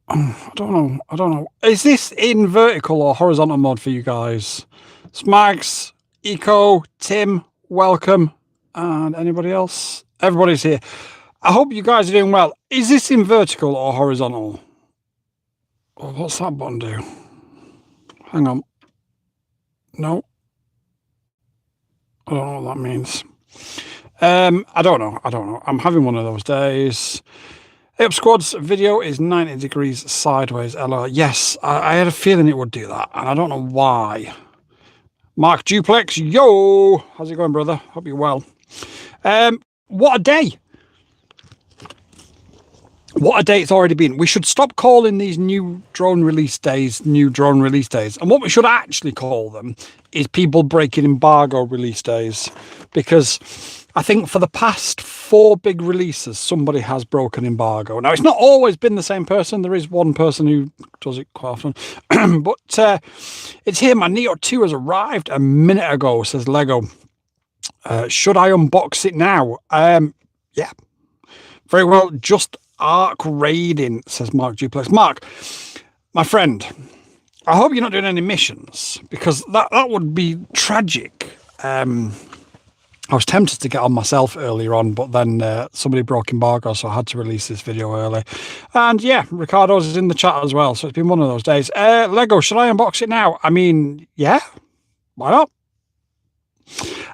I don't know. Is this in vertical or horizontal mode for you guys? Smags, Eco, Tim, welcome. And anybody else? Everybody's here. I hope you guys are doing well. Is this in vertical or horizontal? Oh, what's that button do? Hang on. No. I don't know what that means. I don't know. I'm having one of those days. Hey up squads, video is 90 degrees sideways. LR. Yes, I had a feeling it would do that, and I don't know why. Mark Duplex, yo! How's it going, brother? Hope you're well. What a day! What a day it's already been. We should stop calling these new drone release days. And what we should actually call them is people breaking embargo release days. Because I think for the past 4 big releases, somebody has broken embargo. Now, it's not always been the same person. There is one person who does it quite often. But it's here. My Neo 2 has arrived a minute ago, says Lego. Should I unbox it now? Yeah. Very well. Just arc raiding, says Mark Duplex. Mark, my friend, I hope you're not doing any missions, because that would be tragic. I was tempted to get on myself earlier on, but then somebody broke embargo, so I had to release this video early. And yeah, Ricardo's is in the chat as well, so it's been one of those days. Lego, should I unbox it now? I mean, yeah, why not?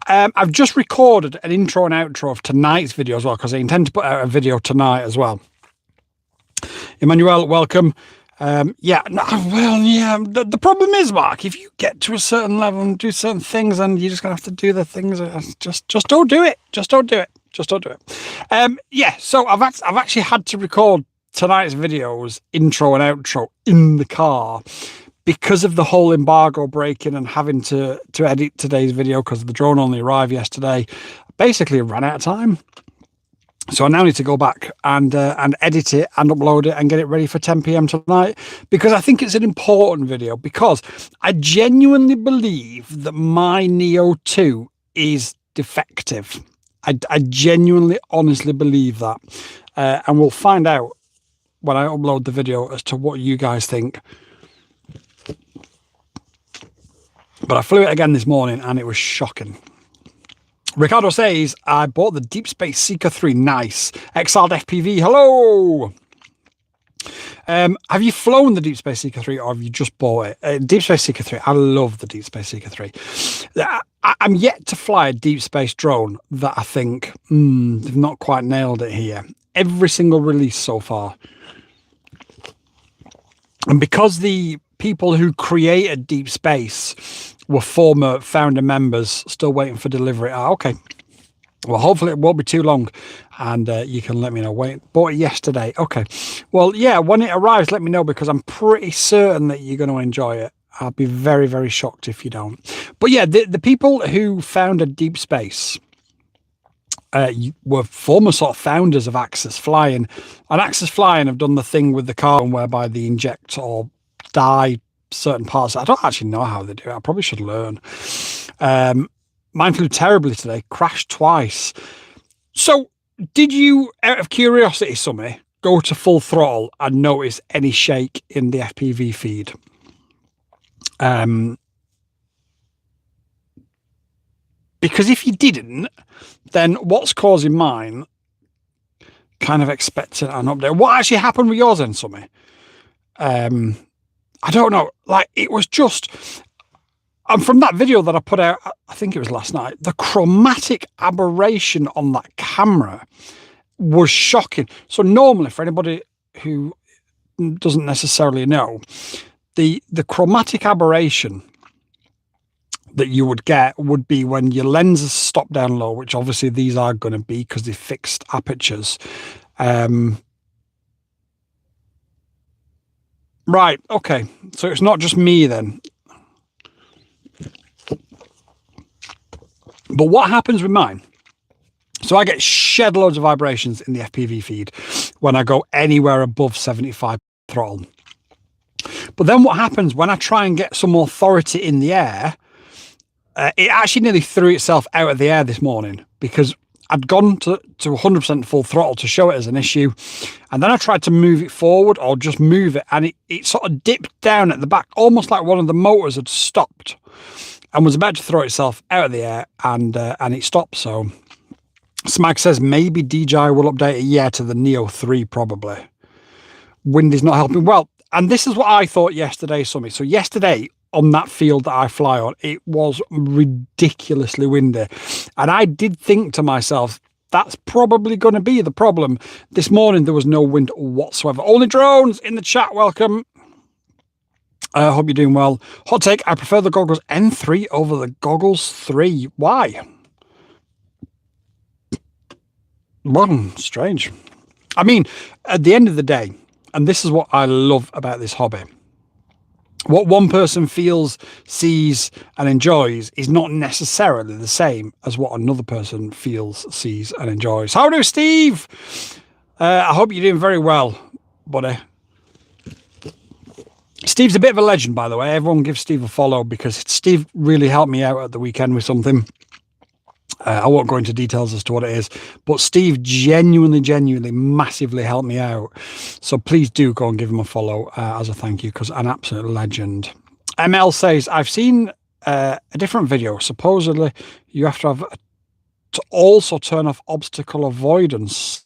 I've just recorded an intro and outro of tonight's video as well, because I intend to put out a video tonight as well. Emmanuel, welcome. The problem is, Mark, if you get to a certain level and do certain things, and you're just gonna have to do the things, just don't do it. Just don't do it. So I've actually had to record tonight's videos, intro and outro, in the car because of the whole embargo breaking and having to edit today's video because the drone only arrived yesterday. Basically, ran out of time. So I now need to go back and edit it and upload it and get it ready for 10 p.m. tonight, because I think it's an important video, because I genuinely believe that my Neo 2 is defective. I genuinely, honestly believe that. And we'll find out when I upload the video as to what you guys think. But I flew it again this morning and it was shocking. Ricardo says, I bought the Deep Space Seeker 3. Nice. Exiled FPV. Hello. Have you flown the Deep Space Seeker 3 or have you just bought it? Deep Space Seeker 3. I love the Deep Space Seeker 3. I'm yet to fly a deep space drone that I think they've not quite nailed it here. Every single release so far. And because the people who created Deep Space were former founder members, still waiting for delivery. Okay. Well, hopefully it won't be too long, and you can let me know. Bought it yesterday. Okay. Well, yeah, when it arrives, let me know, because I'm pretty certain that you're going to enjoy it. I'll be very, very shocked if you don't. But yeah, the people who founded Deep Space were former sort of founders of Axis Flying, and Axis Flying have done the thing with the carbon whereby they inject or dye certain parts. I don't actually know how they do it. I probably should learn. Mine flew terribly today, crashed twice. So did you, out of curiosity, Summy, go to full throttle and notice any shake in the FPV feed? Because if you didn't, then what's causing mine? Kind of expecting an update. What actually happened with yours then, Summy? I don't know. Like, it was just, and from that video that I put out, I think it was last night, the chromatic aberration on that camera was shocking. So normally, for anybody who doesn't necessarily know, the chromatic aberration that you would get would be when your lenses stop down low, which obviously these are going to be because they're fixed apertures. Right, okay. So it's not just me then. But what happens with mine? So I get shed loads of vibrations in the FPV feed when I go anywhere above 75 throttle. But then what happens when I try and get some authority in the air, it actually nearly threw itself out of the air this morning, because I'd gone to 100% full throttle to show it as an issue. And then I tried to move it forward or just move it. And it sort of dipped down at the back, almost like one of the motors had stopped and was about to throw itself out of the air, and it stopped. So Smag says maybe DJI will update it, yeah, to the Neo 3 probably. Wind is not helping. Well, and this is what I thought yesterday, Summy. So yesterday on that field that I fly on, it was ridiculously windy. And I did think to myself, that's probably going to be the problem. This morning, there was no wind whatsoever. Only drones in the chat. Welcome. I hope you're doing well. Hot take, I prefer the goggles N3 over the goggles 3. Why? Well, strange. I mean, at the end of the day, and this is what I love about this hobby, what one person feels, sees, and enjoys is not necessarily the same as what another person feels, sees, and enjoys. How do, Steve? I hope you're doing very well, buddy. Steve's a bit of a legend, by the way. Everyone give Steve a follow because Steve really helped me out at the weekend with something. I won't go into details as to what it is, but Steve genuinely, massively helped me out. So please do go and give him a follow as a thank you, because an absolute legend. ML says, I've seen a different video. Supposedly, you have to also turn off obstacle avoidance.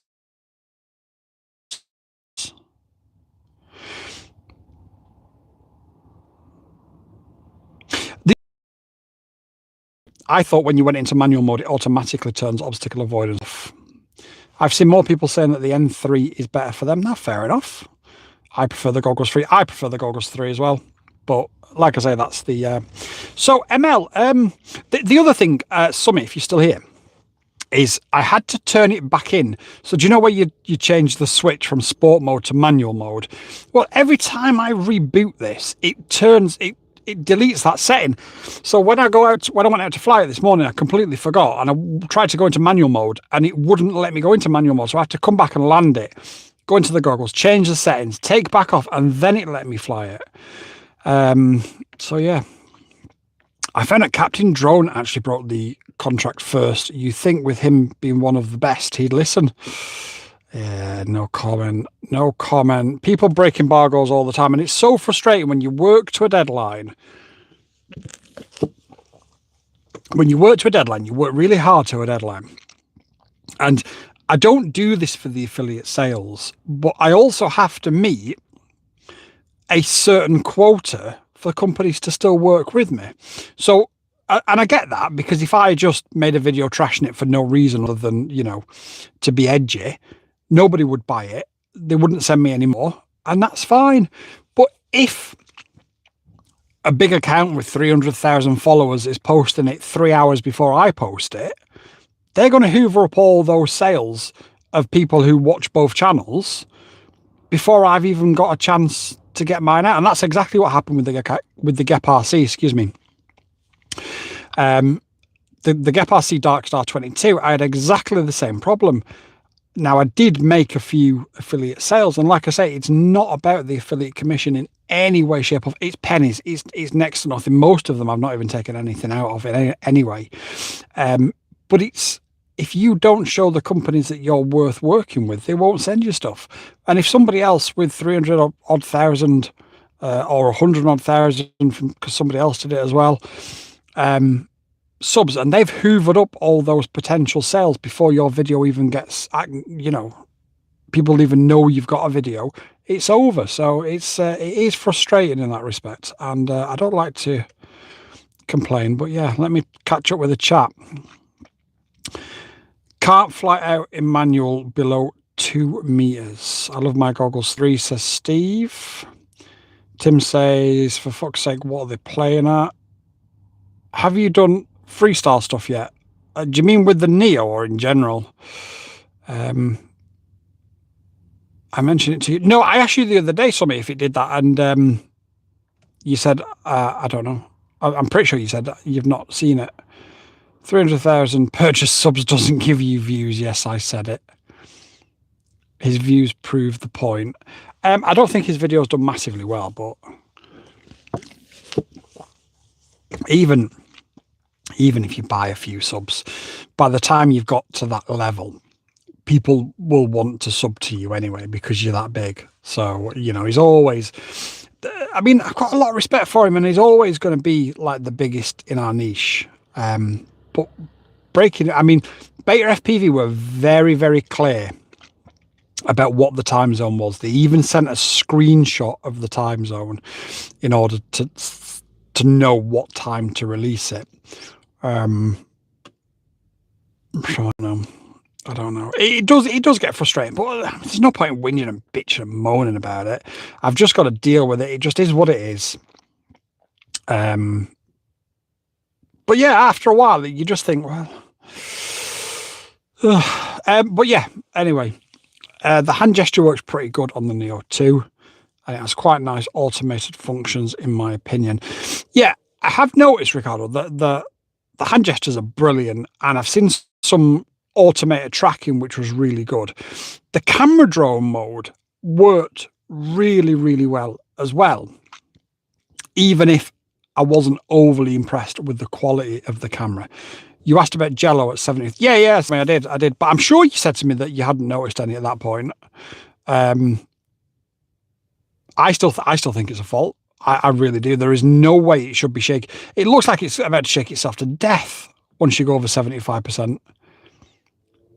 I thought when you went into manual mode, it automatically turns obstacle avoidance off. I've seen more people saying that the N3 is better for them. Now, fair enough. I prefer the goggles 3. I prefer the goggles 3 as well. But like I say, that's the... So, ML, the other thing, Summy, if you're still here, is I had to turn it back in. So do you know where you change the switch from sport mode to manual mode? Well, every time I reboot this, it deletes that setting. So when I went out to fly it this morning, I completely forgot, and I tried to go into manual mode and it wouldn't let me go into manual mode. So I had to come back and land it, go into the goggles, change the settings, take back off, and then it let me fly it. So yeah, I found out Captain Drone actually brought the contract first. You think with him being one of the best, he'd listen? Yeah, no comment. No comment. People break embargoes all the time, and it's so frustrating when you work to a deadline. When you work to a deadline, you work really hard to a deadline. And I don't do this for the affiliate sales, but I also have to meet a certain quota for companies to still work with me. So, and I get that, because if I just made a video trashing it for no reason other than, you know, to be edgy, nobody would buy it. They wouldn't send me any more, and that's fine. But if a big account with 300,000 followers is posting it 3 hours before I post it, they're going to hoover up all those sales of people who watch both channels before I've even got a chance to get mine out. And that's exactly what happened with the Gep RC, excuse me. The Gep RC Darkstar 22, I had exactly the same problem. Now, I did make a few affiliate sales, and like I say, it's not about the affiliate commission in any way, shape, or form. It's pennies. It's next to nothing. Most of them I've not even taken anything out of it anyway. But it's, if you don't show the companies that you're worth working with, they won't send you stuff. And if somebody else with 300-odd thousand or 100-odd thousand, because somebody else did it as well, subs, and they've hoovered up all those potential sales before your video even gets, you know, people even know you've got a video, it's over. So it is frustrating in that respect, and I don't like to complain, but yeah, let me catch up with the chat. Can't fly out in manual below 2 meters. I love my goggles 3, says Steve. Tim says, for fuck's sake, what are they playing at? Have you done freestyle stuff yet? Do you mean with the Neo or in general? I mentioned it to you. No, I asked you the other day, Sommy, if it did that, and you said, I don't know. I'm pretty sure you said that you've not seen it. 300,000 purchase subs doesn't give you views. Yes, I said it. His views prove the point. I don't think his video's done massively well, but even even if you buy a few subs, by the time you've got to that level, people will want to sub to you anyway because you're that big. So, he's always, I've got a lot of respect for him, and he's always going to be like the biggest in our niche. But Beta FPV were very, very clear about what the time zone was. They even sent a screenshot of the time zone in order to know what time to release it. I don't know. It does get frustrating, but there's no point in whinging and bitching and moaning about it. I've just got to deal with it. It just is what it is. But yeah, after a while, you just think, well. But yeah, anyway, the hand gesture works pretty good on the Neo 2. And it has quite nice automated functions, in my opinion. Yeah, I have noticed, Ricardo, that the hand gestures are brilliant, and I've seen some automated tracking, which was really good. The camera drone mode worked really, really well as well, even if I wasn't overly impressed with the quality of the camera. You asked about Jello at 70th. Yeah, I did. But I'm sure you said to me that you hadn't noticed any at that point. I still think it's a fault. I really do. There is no way it should be shaking. It looks like it's about to shake itself to death once you go over 75%.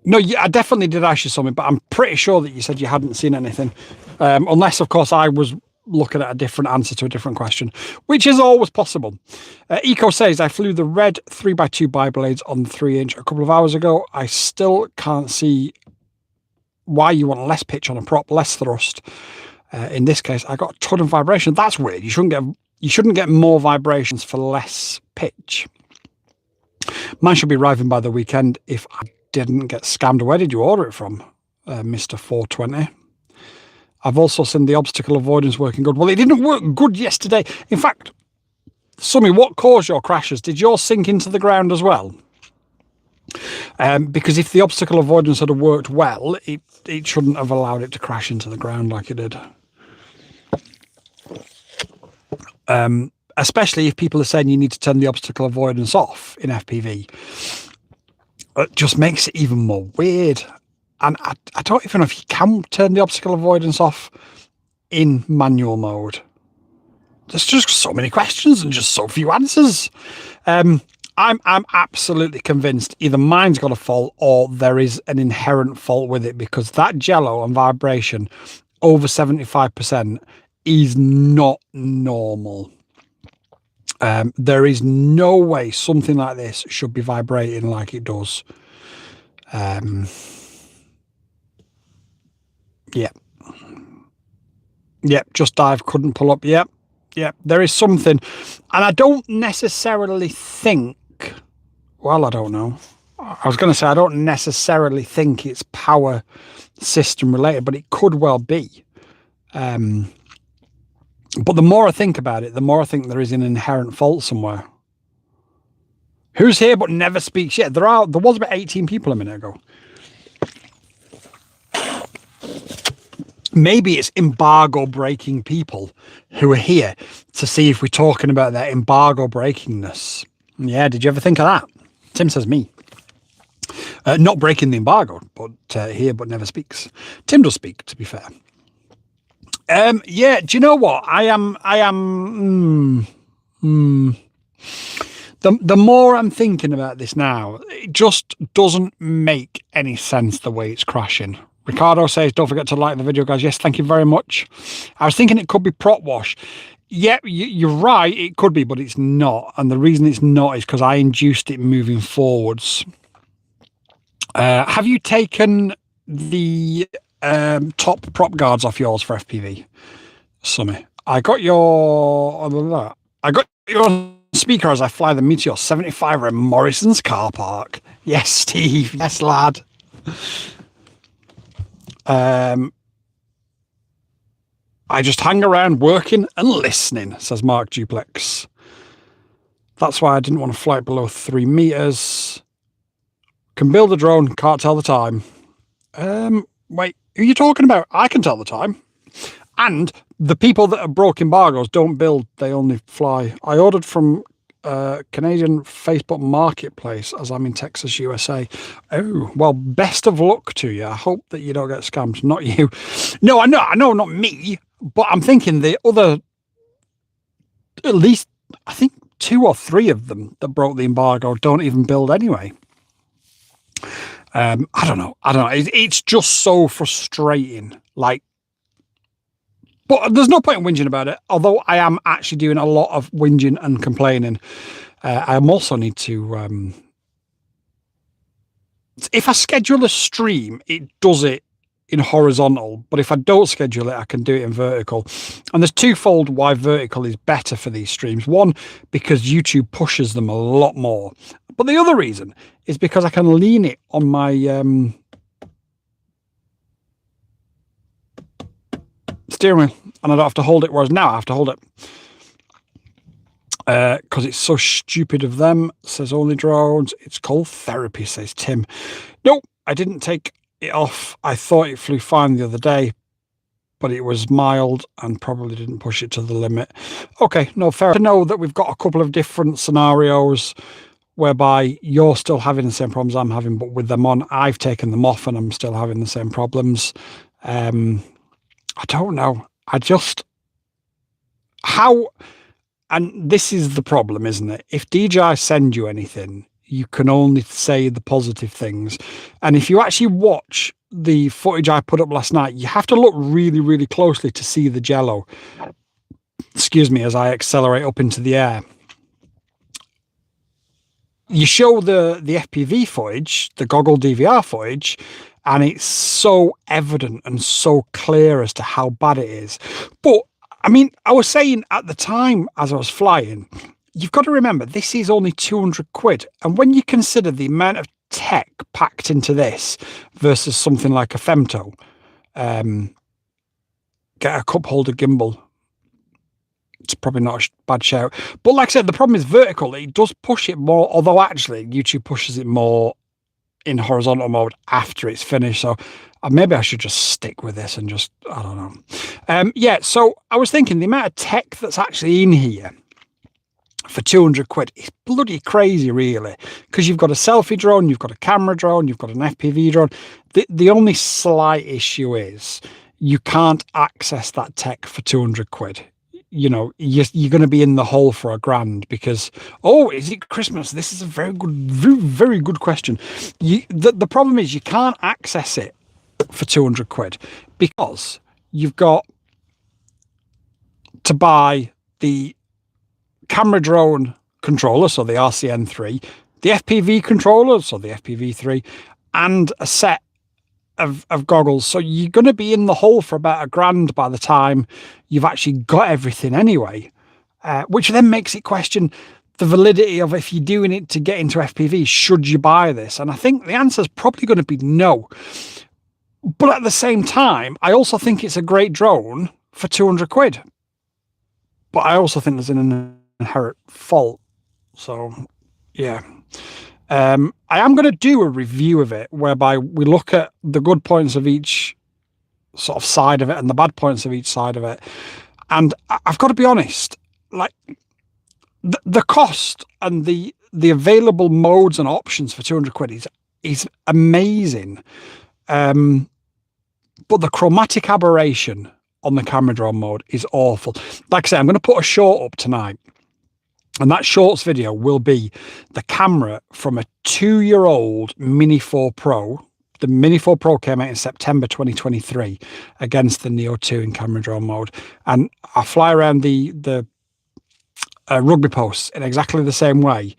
No, I definitely did ask you something, but I'm pretty sure that you said you hadn't seen anything. Unless, of course, I was looking at a different answer to a different question, which is always possible. Eco says, I flew the red 3x2 bi-blades on the 3-inch a couple of hours ago. I still can't see why you want less pitch on a prop, less thrust. In this case, I got a ton of vibration. That's weird. You shouldn't get more vibrations for less pitch. Mine should be arriving by the weekend if I didn't get scammed. Where did you order it from, Mr. 420? I've also seen the obstacle avoidance working good. Well, it didn't work good yesterday. In fact, Summy, what caused your crashes? Did yours sink into the ground as well? Because if the obstacle avoidance had worked well, it shouldn't have allowed it to crash into the ground like it did. Especially if people are saying you need to turn the obstacle avoidance off in FPV. It just makes it even more weird. And I don't even know if you can turn the obstacle avoidance off in manual mode. There's just so many questions and just so few answers. I'm absolutely convinced either mine's got a fault or there is an inherent fault with it, because that jello and vibration over 75% is not normal. There is no way something like this should be vibrating like it does. Yep, just dive, couldn't pull up. Yep, there is something. And I don't necessarily think, well, I don't know. I was going to say I don't necessarily think it's power system related, but it could well be. But the more I think about it, the more I think there is an inherent fault somewhere. Who's here but never speaks yet? There was about 18 people a minute ago. Maybe it's embargo breaking people who are here to see if we're talking about their embargo breakingness. Yeah, did you ever think of that? Tim says me. Not breaking the embargo, but here but never speaks. Tim does speak, to be fair. Yeah, do you know what? The more I'm thinking about this now, it just doesn't make any sense the way it's crashing. Ricardo says, don't forget to like the video, guys. Yes, thank you very much. I was thinking it could be prop wash. Yeah, you're right, it could be, but it's not. And the reason it's not is because I induced it moving forwards. Have you taken the top prop guards off yours for FPV, Summy? I got your speaker as I fly the Meteor 75er in Morrison's car park. Yes, Steve. Yes, lad. I just hang around working and listening, says Mark Duplex. That's why I didn't want to fly below 3 meters. Can build a drone, can't tell the time. Wait, who are you talking about? I can tell the time. And the people that have broke embargoes don't build, they only fly. I ordered from Canadian Facebook Marketplace, as I'm in Texas, USA. Oh, well, best of luck to you. I hope that you don't get scammed. Not you. No, I know, not me. But I'm thinking the other, at least, I think 2 or 3 of them that broke the embargo don't even build anyway. I don't know. It's just so frustrating. Like, but there's no point in whinging about it. Although I am actually doing a lot of whinging and complaining. I also need to, if I schedule a stream, it does it in horizontal, but if I don't schedule it, I can do it in vertical. And there's twofold why vertical is better for these streams. One, because YouTube pushes them a lot more. But the other reason is because I can lean it on my steering wheel, and I don't have to hold it, whereas now I have to hold it. Because it's so stupid of them, says Only Drones. It's called therapy, says Tim. No, I didn't take it off. I thought it flew fine the other day, but it was mild and probably didn't push it to the limit. Okay, no, fair to know that we've got a couple of different scenarios whereby you're still having the same problems I'm having, but with them on, I've taken them off and I'm still having the same problems. I don't know. And this is the problem, isn't it? If DJI send you anything, you can only say the positive things. And if you actually watch the footage I put up last night, you have to look really, really closely to see the jello. Excuse me, as I accelerate up into the air. You show the FPV footage, the goggle DVR footage, and it's so evident and so clear as to how bad it is. But, I mean, I was saying at the time as I was flying, you've got to remember, this is only 200 quid. And when you consider the amount of tech packed into this versus something like a femto, get a cup holder gimbal. It's probably not a bad shout. But like I said, the problem is vertical. It does push it more, although actually YouTube pushes it more in horizontal mode after it's finished. So maybe I should just stick with this and just, I don't know. Yeah, so I was thinking the amount of tech that's actually in here for 200 quid is bloody crazy, really, because you've got a selfie drone, you've got a camera drone, you've got an FPV drone. The only slight issue is you can't access that tech for 200 quid. You know, you're going to be in the hole for $1,000 because, oh, is it Christmas? This is a very good, very good question. The problem is you can't access it for 200 quid because you've got to buy the camera drone controller, so the RCN3, the FPV controller, so the FPV3, and a set of goggles. So you're going to be in the hole for about $1,000 by the time you've actually got everything anyway, which then makes it question the validity of if you're doing it to get into FPV, should you buy this? And I think the answer is probably going to be no. But at the same time, I also think it's a great drone for 200 quid. But I also think there's an inherent fault. So, yeah. I am going to do a review of it whereby we look at the good points of each sort of side of it and the bad points of each side of it. And I've got to be honest, like the cost and the available modes and options for 200 quid is amazing. But the chromatic aberration on the camera drone mode is awful. Like I say, I'm going to put a short up tonight. And that shorts video will be the camera from a 2-year-old Mini 4 Pro. The Mini 4 Pro came out in September 2023 against the Neo 2 in camera drone mode. And I fly around the rugby posts in exactly the same way.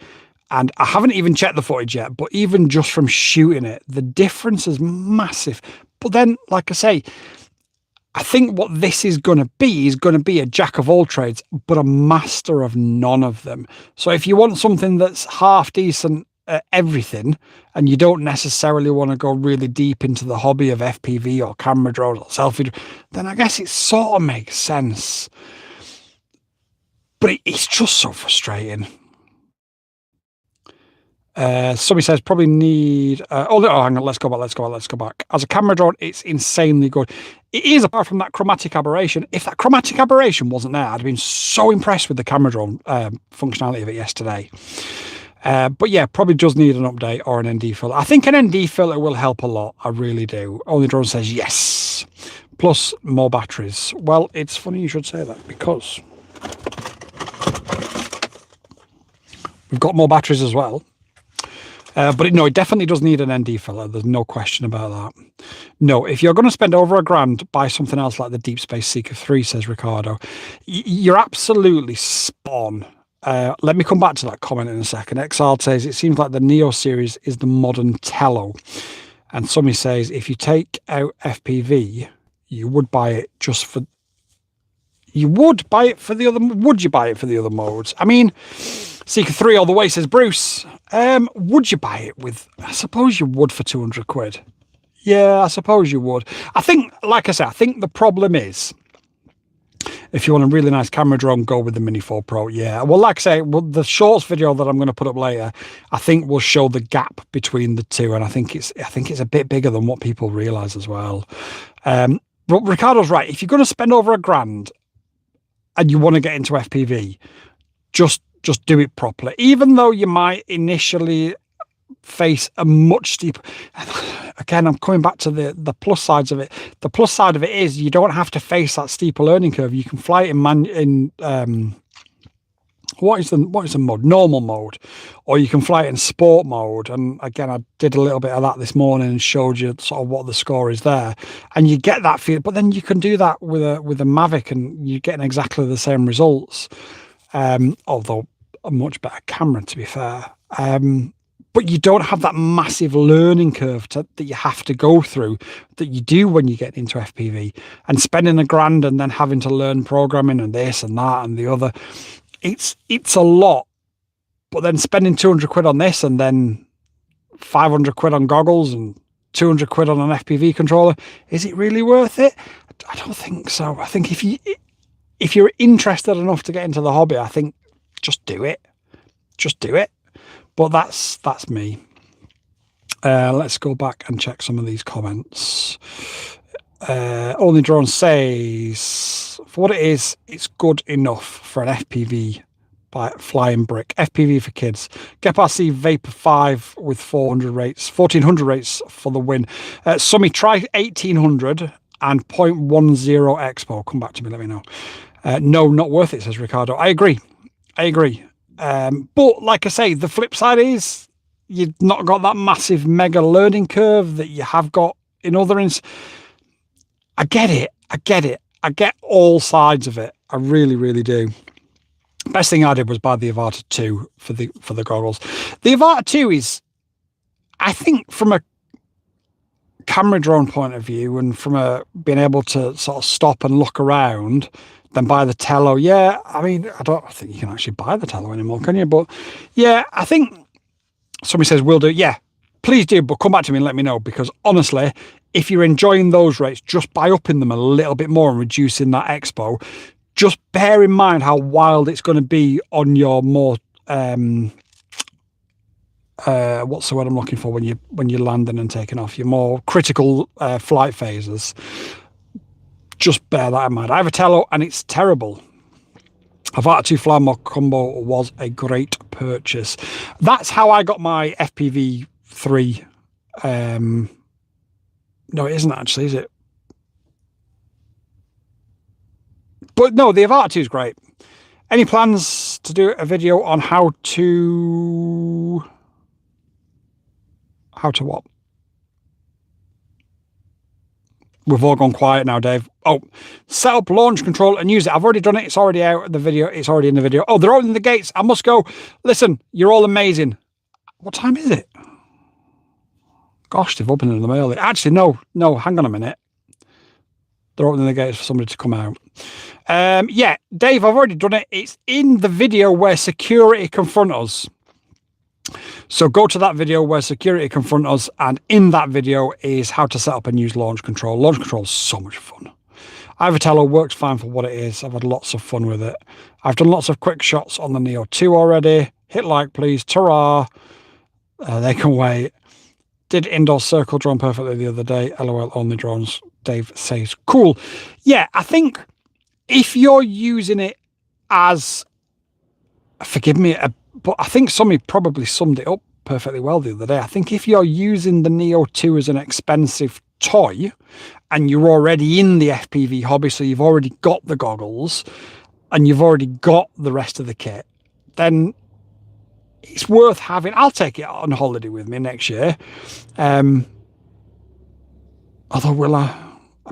And I haven't even checked the footage yet, but even just from shooting it, the difference is massive. But then, like I say, I think what this is going to be a jack of all trades, but a master of none of them. So if you want something that's half decent at everything, and you don't necessarily want to go really deep into the hobby of FPV or camera drone or selfie, then I guess it sort of makes sense. But it's just so frustrating. Somebody says probably need. Hang on. Let's go back. As a camera drone, it's insanely good. it is, apart from that chromatic aberration. If that chromatic aberration wasn't there, I'd have been so impressed with the camera drone functionality of it yesterday. But yeah, probably does need an update or an ND filter. I think an ND filter will help a lot. I really do. Only Drone says yes. Plus more batteries. Well, it's funny you should say that, because we've got more batteries as well. But no, it definitely does need an ND filter. There's no question about that. No, if you're going to spend over £1,000, buy something else like the Deep Space Seeker 3, says Ricardo. You're absolutely spot on. Let me come back to that comment in a second. Exiled says, it seems like the Neo series is the modern Tello. And Summy says, if you take out FPV, you would buy it just for... You would buy it for the other... Would you buy it for the other modes? I mean... Seeker 3 all the way, says Bruce. Would you buy it with... I suppose you would for 200 quid. Yeah, I suppose you would. I think, like I said, I think the problem is, if you want a really nice camera drone, go with the Mini 4 Pro. Yeah, well, like I say, the shorts video that I'm going to put up later, I think will show the gap between the two, and I think it's a bit bigger than what people realise as well. But Ricardo's right. If you're going to spend over £1,000 and you want to get into FPV, just do it properly, even though you might initially face a much steeper... Again, I'm coming back to the plus sides of it. The plus side of it is you don't have to face that steeper learning curve. You can fly it in what is the mode? Normal mode, or you can fly it in sport mode. And again, I did a little bit of that this morning and showed you sort of what the score is there, and you get that feel. But then you can do that with a Mavic, and you're getting exactly the same results. Although a much better camera, to be fair. But you don't have that massive learning curve that you have to go through that you do when you get into FPV, and spending £1,000 and then having to learn programming and this and that and the other. It's a lot. But then spending 200 quid on this and then 500 quid on goggles and 200 quid on an FPV controller, is it really worth it? I don't think so. I think if you're interested enough to get into the hobby, I think just do it. Just do it. But that's me. Let's go back and check some of these comments. Only Drone says, for what it is, it's good enough for an FPV by Flying Brick. FPV for kids. Gepard C Vapor 5 with 1400 rates for the win. Summy, try 1800 and 0.10 Expo. Come back to me, let me know. No, not worth it, says Ricardo. I agree. But like I say, the flip side is you've not got that massive mega learning curve that you have got in other I get it. I get all sides of it. I really, really do. Best thing I did was buy the Avata 2 for the goggles. The Avata 2 is, I think, from a camera drone point of view and from being able to sort of stop and look around, then buy the Tello. Yeah, I mean, I don't think you can actually buy the Tello anymore, can you? But yeah, I think somebody says, we'll do. Yeah, please do, but come back to me and let me know, because honestly, if you're enjoying those rates, just by upping them a little bit more and reducing that expo. Just bear in mind how wild it's going to be on your more what's the word I'm looking for when you're landing and taking off, your more critical flight phases. Just bear that in mind. I have a Tello and it's terrible. Avata 2 Fly Mod combo was a great purchase. That's how I got my FPV 3. No, it isn't actually, is it? But no, the Avata 2 is great. Any plans to do a video on how to what? We've all gone quiet now, Dave. Oh, set up launch control and use it. I've already done it. It's already out of the video. It's already in the video. Oh, they're opening the gates. I must go. Listen, you're all amazing. What time is it? Gosh, they've opened them early. Actually, no, hang on a minute. They're opening the gates for somebody to come out. Yeah, Dave, I've already done it. It's in the video where security confront us. So go to that video where security confront us, and in that video is how to set up and use launch control. Launch control is so much fun. Ivatello works fine for what it is. I've had lots of fun with it. I've done lots of quick shots on the Neo 2 already. Hit like, please. Ta-ra. They can wait. Did indoor circle drone perfectly the other day. LOL, only drones Dave says. Cool. Yeah, I think if you're using it as, forgive me, but I think somebody probably summed it up perfectly well the other day. I think if you're using the Neo 2 as an expensive toy and you're already in the FPV hobby, so you've already got the goggles and you've already got the rest of the kit, then it's worth having. I'll take it on holiday with me next year. Although will I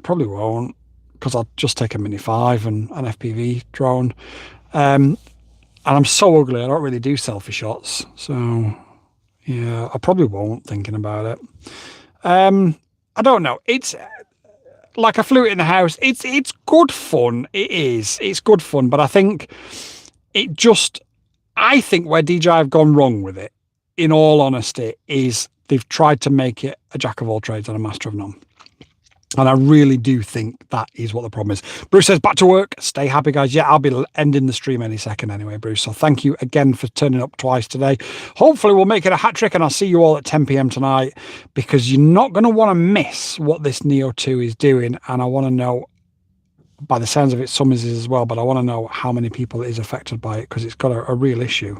probably won't, because I'll just take a Mini 5 and an FPV drone. And I'm so ugly, I don't really do selfie shots. So yeah, I probably won't, thinking about it. I don't know. It's like I flew it in the house. It's good fun. It is. It's good fun. But I think I think where DJI have gone wrong with it, in all honesty, is they've tried to make it a jack of all trades and a master of none. And I really do think that is what the problem is. Bruce says, back to work. Stay happy, guys. Yeah, I'll be ending the stream any second anyway, Bruce. So thank you again for turning up twice today. Hopefully we'll make it a hat trick, and I'll see you all at 10 p.m. tonight, because you're not going to want to miss what this Neo 2 is doing. And I want to know, by the sounds of it, some is as well, but I want to know how many people it is affected by it, because it's got a real issue.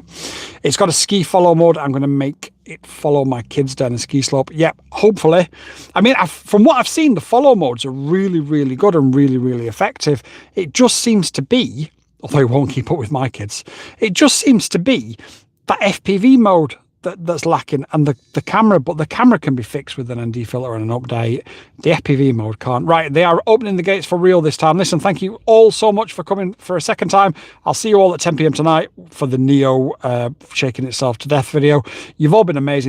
It's got a ski follow mode. I'm going to make it follow my kids down a ski slope. Yep, hopefully. I mean, from what I've seen, the follow modes are really, really good and really, really effective. It just seems to be, although it won't keep up with my kids, it just seems to be that FPV mode that's lacking, and the camera, but the camera can be fixed with an ND filter and an update. The FPV mode can't. Right, they are opening the gates for real this time. Listen, thank you all so much for coming for a second time. I'll see you all at 10 p.m. tonight for the Neo shaking itself to death video. You've all been amazing.